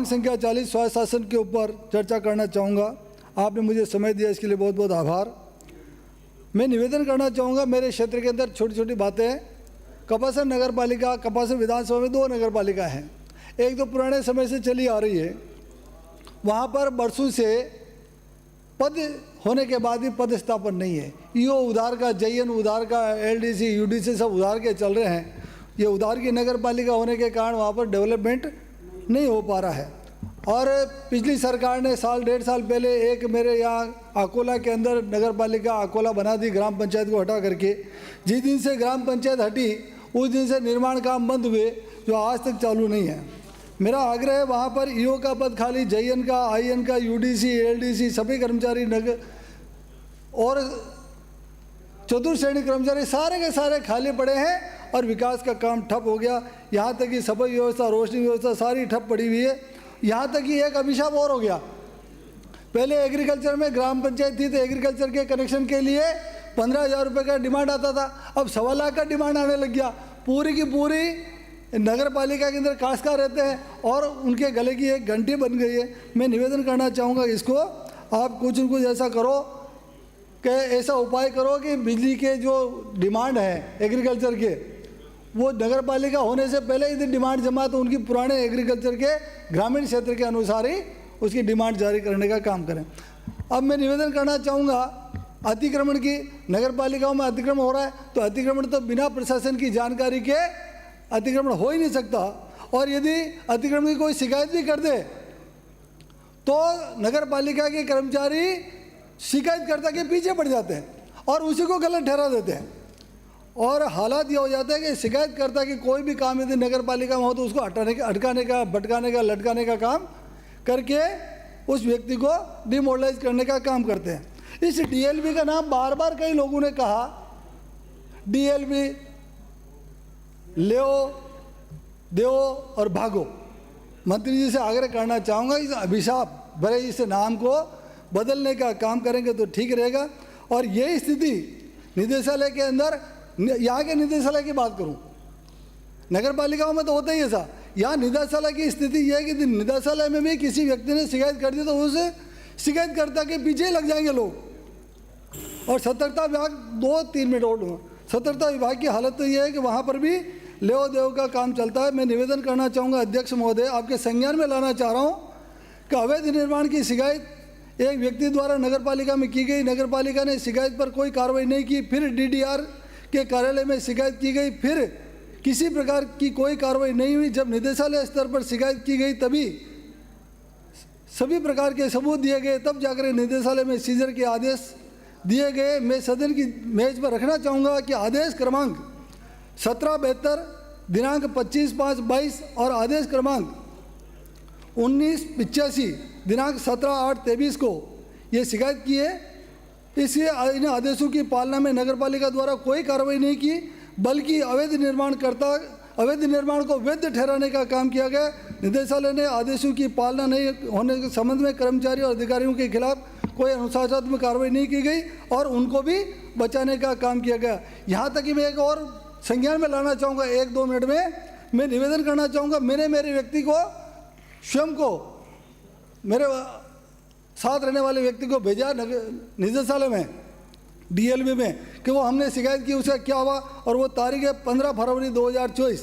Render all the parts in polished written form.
संख्या 40 स्वास्थ्य शासन के ऊपर चर्चा करना चाहूँगा। आपने मुझे समय दिया, इसके लिए बहुत बहुत आभार। मैं निवेदन करना चाहूँगा, मेरे क्षेत्र के अंदर छोटी छोटी बातें हैं। कपासन नगर पालिका, कपासन विधानसभा में 2 नगर पालिका हैं। एक तो पुराने समय से चली आ रही है, वहाँ पर बरसों से पद होने के बाद भी पद स्थापन नहीं है। ईओ उधार का, जयन उधार का, एलडीसी यूडीसी सब उधार के चल रहे हैं। ये उधार की नगर पालिका होने के कारण वहाँ पर डेवलपमेंट नहीं हो पा रहा है। और पिछली सरकार ने साल 1.5 साल पहले एक मेरे यहाँ अकोला के अंदर नगर पालिका अकोला बना दी, ग्राम पंचायत को हटा करके। जिस दिन से ग्राम पंचायत हटी उस दिन से निर्माण काम बंद हुए, जो आज तक चालू नहीं है। मेरा आग्रह है वहाँ पर ईओ का पद खाली, जयन का, आईएन का, यूडीसी, एलडीसी सभी कर्मचारी नगर और चतुर्थ श्रेणी कर्मचारी सारे के सारे खाली पड़े हैं और विकास का काम ठप हो गया। यहाँ तक कि सफाई व्यवस्था, रोशनी व्यवस्था सारी ठप पड़ी हुई है। यहाँ तक कि एक अभिशाप और हो गया। पहले एग्रीकल्चर में ग्राम पंचायत थी तो एग्रीकल्चर के कनेक्शन के लिए 15,000 रुपये का डिमांड आता था, अब 1.25 लाख का डिमांड आने लग गया। पूरी की पूरी नगर पालिका के अंदर काश्तकार रहते हैं और उनके गले की एक घंटी बन गई है। मैं निवेदन करना चाहूँगा, इसको आप कुछ न कुछ ऐसा करो कि ऐसा उपाय करो कि बिजली के जो डिमांड है एग्रीकल्चर के, वो नगर पालिका होने से पहले यदि डिमांड जमा तो उनकी पुराने एग्रीकल्चर के ग्रामीण क्षेत्र के अनुसार ही उसकी डिमांड जारी करने का काम करें। अब मैं निवेदन करना चाहूँगा, अतिक्रमण की, नगर पालिकाओं में अतिक्रमण हो रहा है तो अतिक्रमण तो बिना प्रशासन की जानकारी के अतिक्रमण हो ही नहीं सकता। और यदि अतिक्रमण की कोई शिकायत भी कर दे तो नगर पालिका के कर्मचारी शिकायतकर्ता के पीछे पड़ जाते हैं और उसी को गलत ठहरा देते हैं। और हालात ये हो जाता है कि शिकायतकर्ता की कोई भी काम यदि नगर पालिका में हो तो उसको हटाने का, अटकाने का, भटकाने का, लटकाने का काम करके उस व्यक्ति को डिमोरलाइज करने का काम करते हैं। इस डीएलबी का नाम बार बार कई लोगों ने कहा, डीएलबी ले दो और भागो। मंत्री जी से आग्रह करना चाहूँगा, इस अभिशाप भरे इस नाम को बदलने का काम करेंगे तो ठीक रहेगा। और यही स्थिति निदेशालय के अंदर, यहाँ के निदेशालय की बात करूँ, नगर पालिकाओं में तो होता ही ऐसा। यहाँ निदेशालय की स्थिति यह है कि निदेशालय में भी किसी व्यक्ति ने शिकायत कर दी तो उस शिकायतकर्ता के पीछे लग जाएंगे लोग। और सतर्कता विभाग, 2-3 मिनट और लूँगा, सतर्कता विभाग की हालत तो ये है कि वहाँ पर भी लेव देव का काम चलता है। मैं निवेदन करना चाहूँगा अध्यक्ष महोदय, आपके संज्ञान में लाना चाह रहा हूँ कि अवैध निर्माण की शिकायत एक व्यक्ति द्वारा नगर पालिका में की गई, नगर पालिका ने शिकायत पर कोई कार्रवाई नहीं की, फिर डीडीआर के कार्यालय में शिकायत की गई, फिर किसी प्रकार की कोई कार्रवाई नहीं हुई। जब निदेशालय स्तर पर शिकायत की गई तभी सभी प्रकार के सबूत दिए गए, तब जाकर निदेशालय में सीजर के आदेश दिए गए। मैं सदन की मेज पर रखना चाहूँगा कि आदेश क्रमांक 1772 दिनांक 25/5/22 और आदेश क्रमांक 1985 दिनांक 17/8/23 को ये शिकायत की है। इसलिए इन आदेशों की पालना में नगर पालिका द्वारा कोई कार्रवाई नहीं की, बल्कि अवैध निर्माण को वैध ठहराने का काम किया गया। निदेशालय ने आदेशों की पालना नहीं होने के संबंध में कर्मचारी और अधिकारियों के खिलाफ कोई अनुशासनात्मक कार्रवाई नहीं की गई और उनको भी बचाने का काम किया गया। यहाँ तक कि मैं एक और संज्ञान में लाना चाहूँगा, 1-2 मिनट में मैं निवेदन करना चाहूँगा, मेरे व्यक्ति को स्वयं को, मेरे साथ रहने वाले व्यक्ति को भेजा निदेशालय में, डीएलबी में, कि वो हमने शिकायत की, उसका क्या हुआ। और वो तारीख है 15 फरवरी 2024।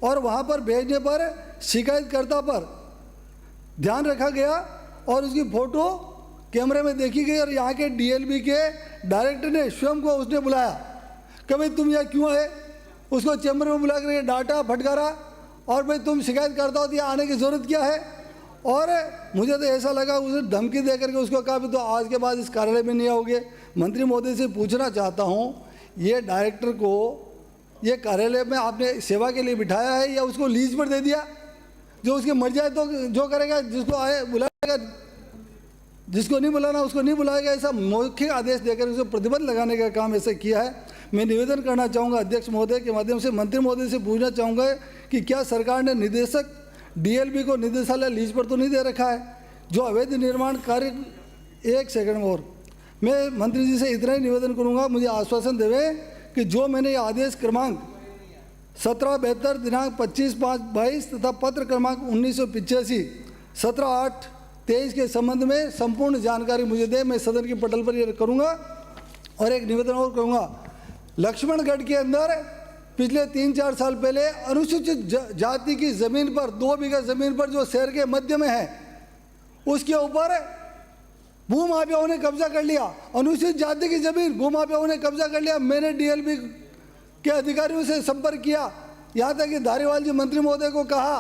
और वहाँ पर भेजने पर शिकायतकर्ता पर ध्यान रखा गया और उसकी फ़ोटो कैमरे में देखी गई और यहाँ के डीएलबी के डायरेक्टर ने स्वयं को उसने बुलाया कि भाई तुम यहाँ क्यों आए। उसको चैम्बर में बुला कर डांटा, फटकारा और भाई तुम शिकायत करता हो तो यहाँ आने की ज़रूरत क्या है। और मुझे तो ऐसा लगा उसे धमकी दे करके उसको कहा भी तो आज के बाद इस कार्यालय में नहीं आओगे। मंत्री महोदय से पूछना चाहता हूँ, ये डायरेक्टर को ये कार्यालय में आपने सेवा के लिए बिठाया है या उसको लीज पर दे दिया, जो उसकी मर जाए तो जो करेगा, जिसको आए बुलाएगा, जिसको नहीं बुलाना उसको नहीं बुलाएगा। ऐसा मौखिक आदेश देकर उसको प्रतिबंध लगाने का काम ऐसे किया है। मैं निवेदन करना चाहूँगा अध्यक्ष महोदय के माध्यम से मंत्री महोदय से पूछना चाहूँगा कि क्या सरकार ने निदेशक डीएलबी को निदेशालय लीज पर तो नहीं दे रखा है जो अवैध निर्माण कार्य। 1 सेकंड और मैं मंत्री जी से इतना ही निवेदन करूँगा, मुझे आश्वासन देवे कि जो मैंने ये आदेश क्रमांक 1772 दिनांक 25/5/22 तथा पत्र क्रमांक 1985 17/8/23 के संबंध में संपूर्ण जानकारी मुझे दे। मैं सदन की पटल पर ये करूँगा। और एक निवेदन और करूँगा, लक्ष्मणगढ़ के अंदर पिछले 3-4 साल पहले अनुसूचित जाति की ज़मीन पर 2 बीघा ज़मीन पर जो शहर के मध्य में है, उसके ऊपर भूमाफियाओं ने कब्जा कर लिया। अनुसूचित जाति की ज़मीन भूमाफियाओं ने कब्जा कर लिया। मैंने डीएलबी के अधिकारियों से संपर्क किया, यहाँ तक कि धारीवाल जी मंत्री महोदय को कहा,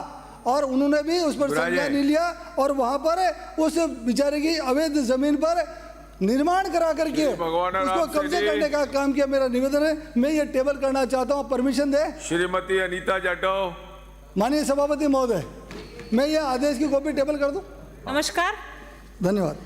और उन्होंने भी उस पर संज्ञान नहीं लिया और वहाँ पर उस बेचारे की अवैध ज़मीन पर निर्माण करा करके उसको कब्जे करने का काम किया। मेरा निवेदन है, मैं ये टेबल करना चाहता हूँ, परमिशन दे। श्रीमती अनीता जाटव। माननीय सभापति महोदय, मैं ये आदेश की कॉपी टेबल कर दूं? नमस्कार। धन्यवाद।